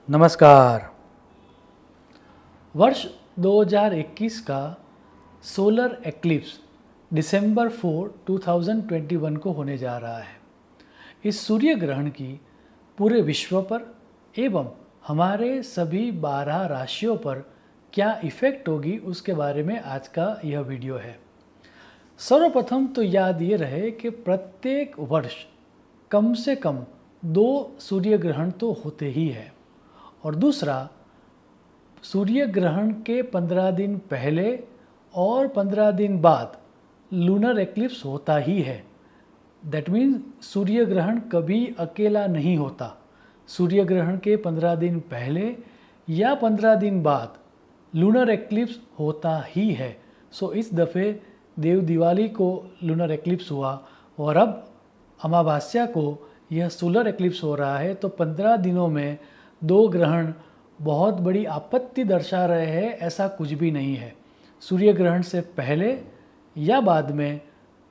नमस्कार। वर्ष 2021 का सोलर एक्लिप्स दिसंबर 4, 2021 को होने जा रहा है। इस सूर्य ग्रहण की पूरे विश्व पर एवं हमारे सभी 12 राशियों पर क्या इफ़ेक्ट होगी उसके बारे में आज का यह वीडियो है। सर्वप्रथम तो याद ये रहे कि प्रत्येक वर्ष कम से कम 2 सूर्य ग्रहण तो होते ही हैं और दूसरा सूर्य ग्रहण के 15 दिन पहले और 15 दिन बाद लूनर एक्लिप्स होता ही है। दैट मीन्स सूर्य ग्रहण कभी अकेला नहीं होता। सूर्य ग्रहण के 15 दिन पहले या 15 दिन बाद लूनर एक्लिप्स होता ही है। सो इस दफ़े देव दिवाली को लूनर एक्लिप्स हुआ और अब अमावस्या को यह सोलर एक्लिप्स हो रहा है, तो 15 दिनों में 2 ग्रहण बहुत बड़ी आपत्ति दर्शा रहे हैं, ऐसा कुछ भी नहीं है। सूर्य ग्रहण से पहले या बाद में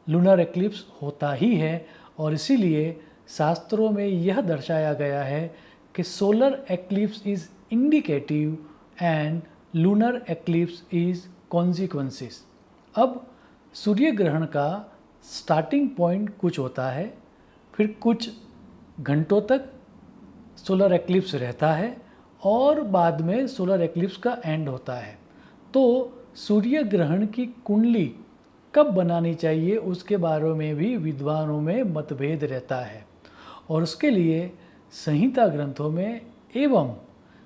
लूनर एक्लिप्स होता ही है और इसीलिए शास्त्रों में यह दर्शाया गया है कि solar eclipse is indicative and lunar eclipse is consequences. अब सूर्य ग्रहण का स्टार्टिंग पॉइंट कुछ होता है, फिर कुछ घंटों तक सोलर एक्लिप्स रहता है और बाद में सोलर एक्लिप्स का एंड होता है। तो सूर्य ग्रहण की कुंडली कब बनानी चाहिए उसके बारे में भी विद्वानों में मतभेद रहता है और उसके लिए संहिता ग्रंथों में एवं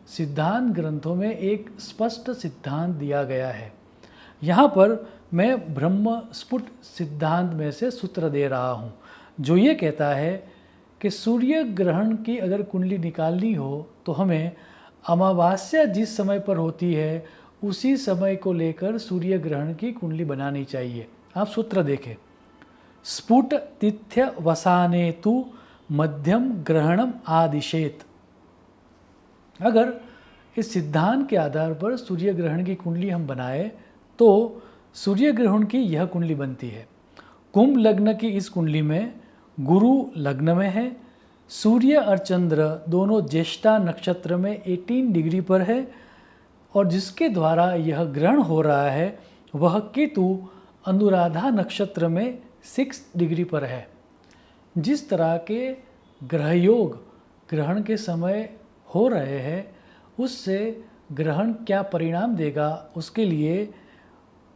सिद्धांत ग्रंथों में एक स्पष्ट सिद्धांत दिया गया है। यहाँ पर मैं ब्रह्म स्फुट सिद्धांत में से सूत्र दे रहा हूँ जो ये कहता है कि सूर्य ग्रहण की अगर कुंडली निकालनी हो तो हमें अमावस्या जिस समय पर होती है उसी समय को लेकर सूर्य ग्रहण की कुंडली बनानी चाहिए। आप सूत्र देखें, स्फुट तिथ्य वसाने तु मध्यम ग्रहणम आदिशेत। अगर इस सिद्धांत के आधार पर सूर्य ग्रहण की कुंडली हम बनाए तो सूर्य ग्रहण की यह कुंडली बनती है। कुंभ लग्न की इस कुंडली में गुरु लग्न में है, सूर्य और चंद्र दोनों ज्येष्ठा नक्षत्र में 18 डिग्री पर है और जिसके द्वारा यह ग्रहण हो रहा है वह केतु अनुराधा नक्षत्र में 6 डिग्री पर है। जिस तरह के ग्रह योग ग्रहण के समय हो रहे हैं उससे ग्रहण क्या परिणाम देगा उसके लिए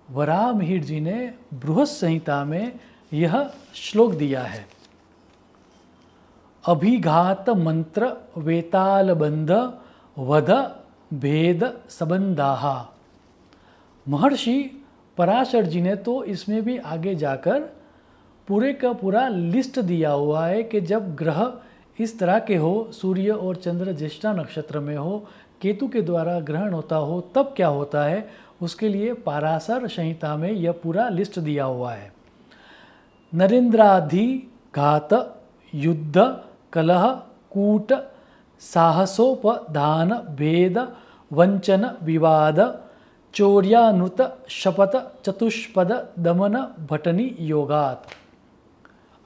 वराह मिहिर जी ने बृहत संहिता में यह श्लोक दिया है। अभिघात मंत्र वेताल बंध वध भेद संबंधाहा। महर्षि पराशर जी ने तो इसमें भी आगे जाकर पूरे का पूरा लिस्ट दिया हुआ है कि जब ग्रह इस तरह के हो, सूर्य और चंद्र ज्येष्ठा नक्षत्र में हो, केतु के द्वारा ग्रहण होता हो, तब क्या होता है उसके लिए पाराशर संहिता में यह पूरा लिस्ट दिया हुआ है। नरेंद्राधिघात युद्ध कलह कूट साहसोपधान भेद वंचन विवाद चौर्यानुत शपथ चतुष्पद दमन भटनी योगात।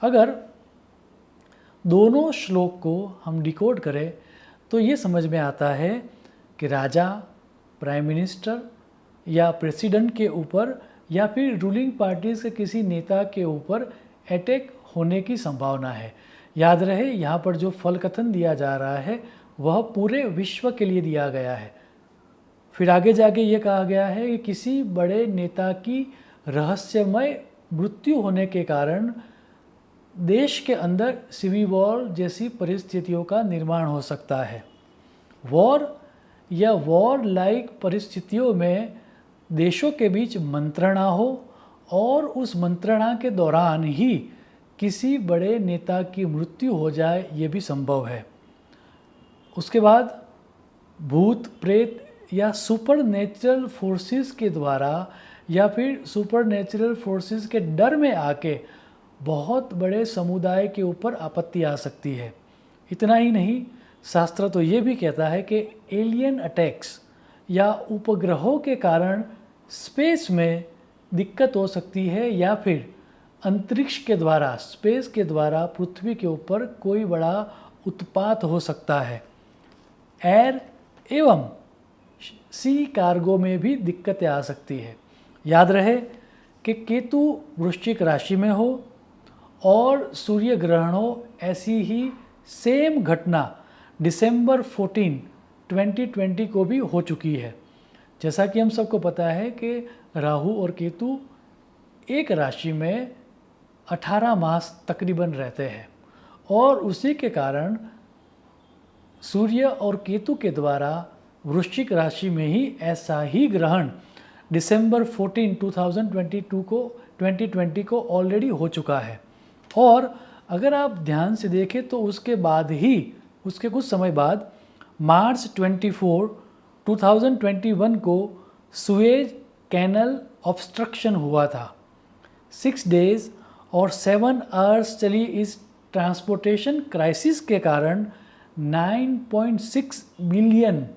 अगर दोनों श्लोक को हम डिकोड करें तो ये समझ में आता है कि राजा, प्राइम मिनिस्टर या प्रेसिडेंट के ऊपर या फिर रूलिंग पार्टीज के किसी नेता के ऊपर अटैक होने की संभावना है। याद रहे यहाँ पर जो फल कथन दिया जा रहा है वह पूरे विश्व के लिए दिया गया है। फिर आगे जाके ये कहा गया है कि किसी बड़े नेता की रहस्यमय मृत्यु होने के कारण देश के अंदर सिविल वॉर जैसी परिस्थितियों का निर्माण हो सकता है। वॉर या वॉर लाइक परिस्थितियों में देशों के बीच मंत्रणा हो और उस मंत्रणा के दौरान ही किसी बड़े नेता की मृत्यु हो जाए, ये भी संभव है। उसके बाद भूत प्रेत या सुपर नेचुरल फोर्सेस के द्वारा या फिर सुपर नेचुरल फोर्सेस के डर में आके बहुत बड़े समुदाय के ऊपर आपत्ति आ सकती है। इतना ही नहीं, शास्त्र तो ये भी कहता है कि एलियन अटैक्स या उपग्रहों के कारण स्पेस में दिक्कत हो सकती है या फिर अंतरिक्ष के द्वारा, स्पेस के द्वारा पृथ्वी के ऊपर कोई बड़ा उत्पात हो सकता है। एयर एवं सी कार्गो में भी दिक्कतें आ सकती है। याद रहे कि केतु वृश्चिक राशि में हो और सूर्य ग्रहण हो, ऐसी ही सेम घटना दिसंबर 14, 2020 को भी हो चुकी है। जैसा कि हम सबको पता है कि राहु और केतु एक राशि में 18 मास तकरीबन रहते हैं और उसी के कारण सूर्य और केतु के द्वारा वृश्चिक राशि में ही ऐसा ही ग्रहण दिसंबर 14, 2020 को ऑलरेडी हो चुका है। और अगर आप ध्यान से देखें तो उसके बाद ही, उसके कुछ समय बाद मार्च 24, 2021 को सुएज कैनल ऑब्स्ट्रक्शन हुआ था। 6 डेज और 7 आवर्स चली इस ट्रांसपोर्टेशन क्राइसिस के कारण 9.6 billion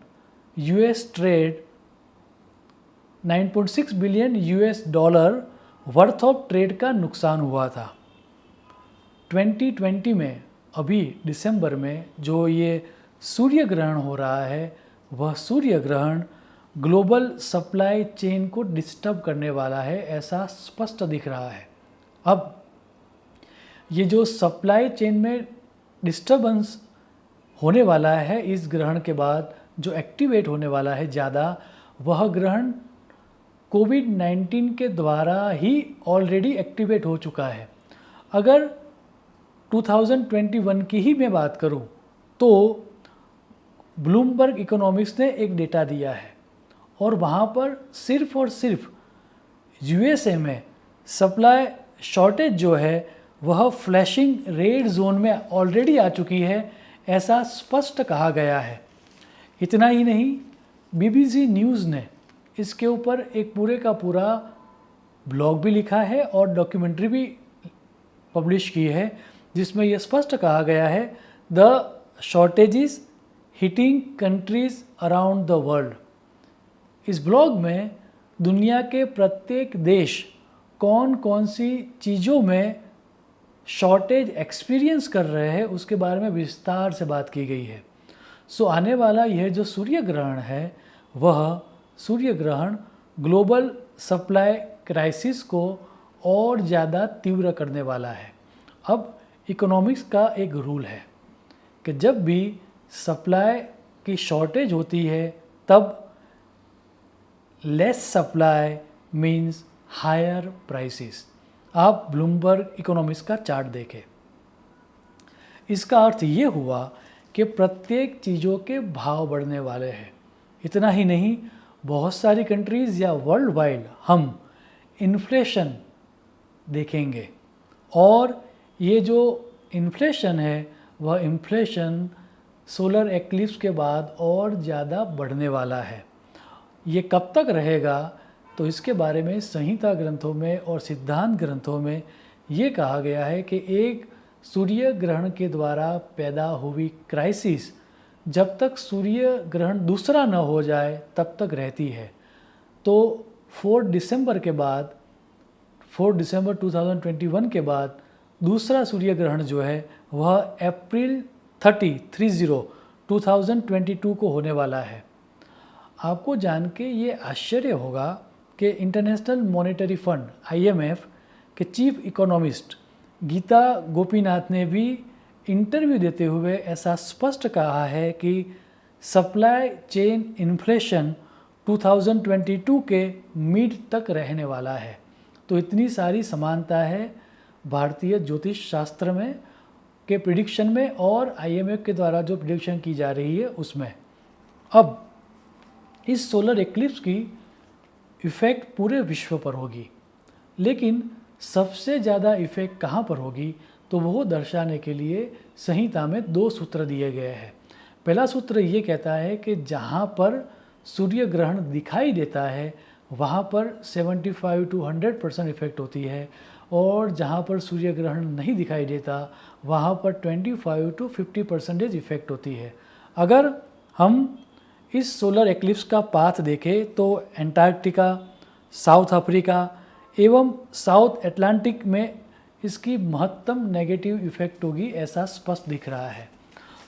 US dollar worth of trade का नुकसान हुआ था। 2020 में अभी दिसंबर में जो ये सूर्य ग्रहण हो रहा है, वह सूर्य ग्रहण ग्लोबल सप्लाई चेन को डिस्टर्ब करने वाला है, ऐसा स्पष्ट दिख रहा है। अब ये जो सप्लाई चेन में डिस्टर्बेंस होने वाला है इस ग्रहण के बाद, जो एक्टिवेट होने वाला है ज़्यादा, वह ग्रहण कोविड-19 के द्वारा ही ऑलरेडी एक्टिवेट हो चुका है। अगर 2021 की ही मैं बात करूं तो ब्लूमबर्ग इकोनॉमिक्स ने एक डेटा दिया है और वहाँ पर सिर्फ और सिर्फ यूएसए में सप्लाई शॉर्टेज जो है वह फ्लैशिंग रेड जोन में ऑलरेडी आ चुकी है, ऐसा स्पष्ट कहा गया है। इतना ही नहीं, बीबीसी न्यूज़ ने इसके ऊपर एक पूरे का पूरा ब्लॉग भी लिखा है और डॉक्यूमेंट्री भी पब्लिश की है, जिसमें यह स्पष्ट कहा गया है the shortages hitting countries around the world. इस ब्लॉग में दुनिया के प्रत्येक देश कौन कौन सी चीज़ों में शॉर्टेज एक्सपीरियंस कर रहे हैं उसके बारे में विस्तार से बात की गई है। सो आने वाला यह जो सूर्य ग्रहण है, वह सूर्य ग्रहण ग्लोबल सप्लाई क्राइसिस को और ज़्यादा तीव्र करने वाला है। अब इकोनॉमिक्स का एक रूल है कि जब भी सप्लाई की शॉर्टेज होती है तब less supply means higher prices. आप ब्लूमबर्ग इकोनॉमिक्स का चार्ट देखें। इसका अर्थ ये हुआ कि प्रत्येक चीज़ों के भाव बढ़ने वाले हैं। इतना ही नहीं, बहुत सारी कंट्रीज़ या वर्ल्ड वाइड हम इन्फ्लेशन देखेंगे और ये जो इन्फ्लेशन है वह इन्फ्लेशन सोलर एक्लिप्स के बाद और ज़्यादा बढ़ने वाला है। ये कब तक रहेगा तो इसके बारे में संहिता ग्रंथों में और सिद्धांत ग्रंथों में ये कहा गया है कि एक सूर्य ग्रहण के द्वारा पैदा हुई क्राइसिस जब तक सूर्य ग्रहण दूसरा न हो जाए तब तक रहती है। तो 4 दिसंबर 2021 के बाद दूसरा सूर्य ग्रहण जो है वह अप्रैल 30, 2022 को होने वाला है। आपको जान के ये आश्चर्य होगा कि इंटरनेशनल मॉनेटरी फंड IMF के चीफ इकोनॉमिस्ट गीता गोपीनाथ ने भी इंटरव्यू देते हुए ऐसा स्पष्ट कहा है कि सप्लाई चेन इन्फ्लेशन 2022 के मिड तक रहने वाला है। तो इतनी सारी समानता है भारतीय ज्योतिष शास्त्र में के प्रिडिक्शन में और IMF के द्वारा जो प्रिडिक्शन की जा रही है उसमें। अब इस सोलर एक्लिप्स की इफ़ेक्ट पूरे विश्व पर होगी, लेकिन सबसे ज़्यादा इफ़ेक्ट कहाँ पर होगी तो वो दर्शाने के लिए संहिता में 2 सूत्र दिए गए हैं। पहला सूत्र ये कहता है कि जहाँ पर सूर्य ग्रहण दिखाई देता है वहाँ पर 75 to 100% इफ़ेक्ट होती है और जहाँ पर सूर्य ग्रहण नहीं दिखाई देता वहाँ पर 25 to 50% इफ़ेक्ट होती है। अगर हम इस सोलर एक्लिप्स का पाथ देखें तो एंटार्क्टिका, साउथ अफ्रीका एवं साउथ अटलांटिक में इसकी महत्तम नेगेटिव इफ़ेक्ट होगी, ऐसा स्पष्ट दिख रहा है।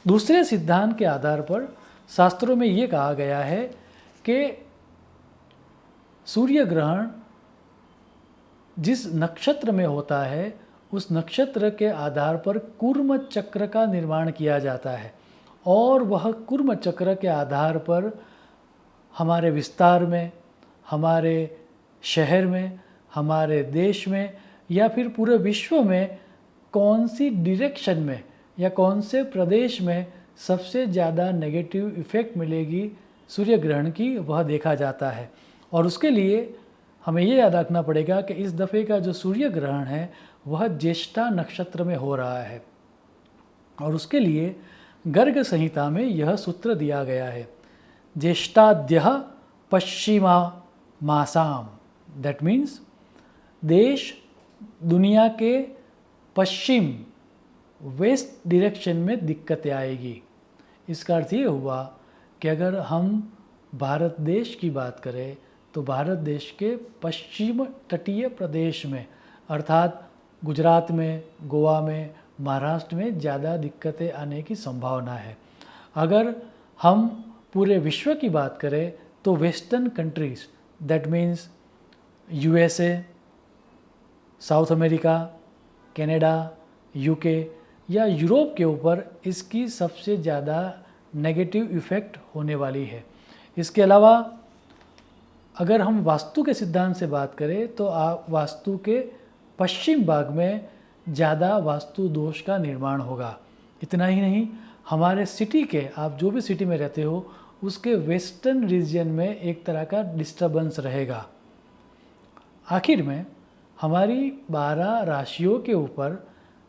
दूसरे सिद्धांत के आधार पर शास्त्रों में ये कहा गया है कि सूर्य ग्रहण जिस नक्षत्र में होता है उस नक्षत्र के आधार पर कूर्म चक्र का निर्माण किया जाता है, और वह कूर्म चक्र के आधार पर हमारे विस्तार में, हमारे शहर में, हमारे देश में या फिर पूरे विश्व में कौन सी डायरेक्शन में या कौन से प्रदेश में सबसे ज़्यादा नेगेटिव इफ़ेक्ट मिलेगी सूर्य ग्रहण की, वह देखा जाता है। और उसके लिए हमें ये याद रखना पड़ेगा कि इस दफ़े का जो सूर्य ग्रहण है वह ज्येष्ठा नक्षत्र में हो रहा है, और उसके लिए गर्ग संहिता में यह सूत्र दिया गया है, ज्येष्ठाद्यः पश्चिमा मासाम। दैट मीन्स देश दुनिया के पश्चिम वेस्ट डायरेक्शन में दिक्कतें आएगी। इसका अर्थ ये हुआ कि अगर हम भारत देश की बात करें तो भारत देश के पश्चिम तटीय प्रदेश में अर्थात गुजरात में, गोवा में, महाराष्ट्र में ज़्यादा दिक्कतें आने की संभावना है। अगर हम पूरे विश्व की बात करें तो western countries that means USA, south America, Canada, UK या यूरोप के ऊपर इसकी सबसे ज़्यादा नेगेटिव इफ़ेक्ट होने वाली है। इसके अलावा अगर हम वास्तु के सिद्धांत से बात करें तो वास्तु के पश्चिम भाग में ज़्यादा वास्तु दोष का निर्माण होगा। इतना ही नहीं, हमारे सिटी के, आप जो भी सिटी में रहते हो उसके वेस्टर्न रीजन में एक तरह का डिस्टर्बेंस रहेगा। आखिर में हमारी 12 राशियों के ऊपर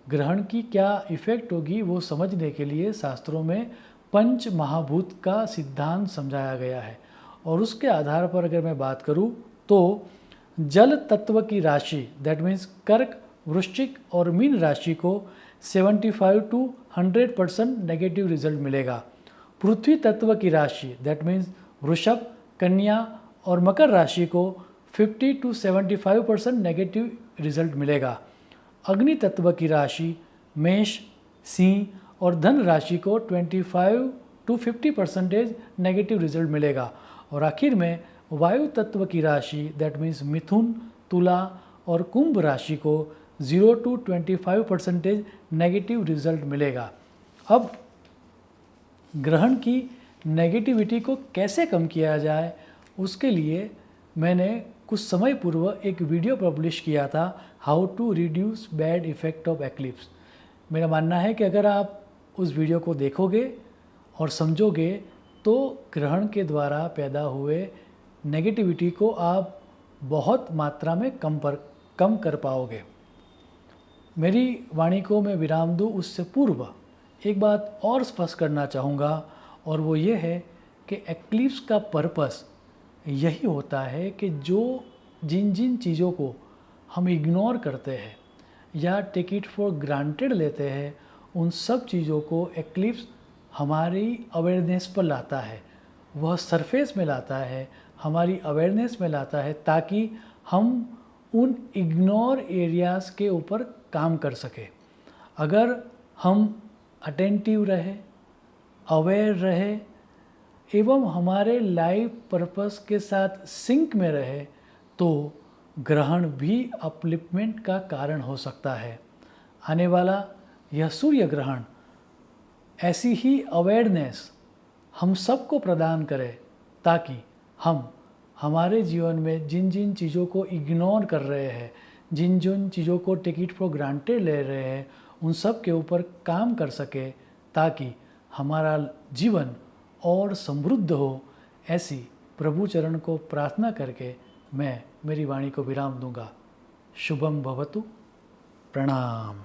ग्रहण की क्या इफ़ेक्ट होगी वो समझने के लिए शास्त्रों में पंच महाभूत का सिद्धांत समझाया गया है, और उसके आधार पर अगर मैं बात करूं तो जल तत्व की राशि दैट मीन्स कर्क, वृश्चिक और मीन राशि को 75 to 100% नेगेटिव रिजल्ट मिलेगा। पृथ्वी तत्व की राशि दैट मीन्स वृषभ, कन्या और मकर राशि को 50 to 75% नेगेटिव रिजल्ट मिलेगा। अग्नि तत्व की राशि मेष, सिंह और धन राशि को 25 to 50% नेगेटिव रिजल्ट मिलेगा। और आखिर में वायु तत्व की राशि दैट मीन्स मिथुन, तुला और कुंभ राशि को 0 to 25% नेगेटिव रिजल्ट मिलेगा। अब ग्रहण की नेगेटिविटी को कैसे कम किया जाए उसके लिए मैंने कुछ समय पूर्व एक वीडियो पब्लिश किया था, how to reduce bad effect of eclipse. मेरा मानना है कि अगर आप उस वीडियो को देखोगे और समझोगे तो ग्रहण के द्वारा पैदा हुए नेगेटिविटी को आप बहुत मात्रा में कम कर पाओगे। मेरी वाणी को मैं विराम दूँ उससे पूर्व एक बात और स्पष्ट करना चाहूँगा, और वो ये है कि एक्लिप्स का पर्पस यही होता है कि जिन जिन चीज़ों को हम इग्नोर करते हैं या टेक इट फॉर ग्रांटेड लेते हैं, उन सब चीज़ों को एक्लिप्स हमारी अवेयरनेस पर लाता है, वह सरफेस में लाता है, हमारी अवेयरनेस में लाता है, ताकि हम उन इग्नोर एरियाज़ के ऊपर काम कर सके। अगर हम अटेंटिव रहे, अवेयर रहे एवं हमारे लाइफ पर्पस के साथ सिंक में रहे तो ग्रहण भी अपलिफ्टमेंट का कारण हो सकता है। आने वाला यह सूर्य ग्रहण ऐसी ही अवेयरनेस हम सबको प्रदान करे, ताकि हम हमारे जीवन में जिन जिन चीज़ों को इग्नोर कर रहे हैं, जिन जिन चीज़ों को टेक इट फॉर ग्रांटेड ले रहे हैं, उन सब के ऊपर काम कर सके, ताकि हमारा जीवन और समृद्ध हो। ऐसी प्रभु चरण को प्रार्थना करके मैं मेरी वाणी को विराम दूंगा। शुभम भवतु। प्रणाम।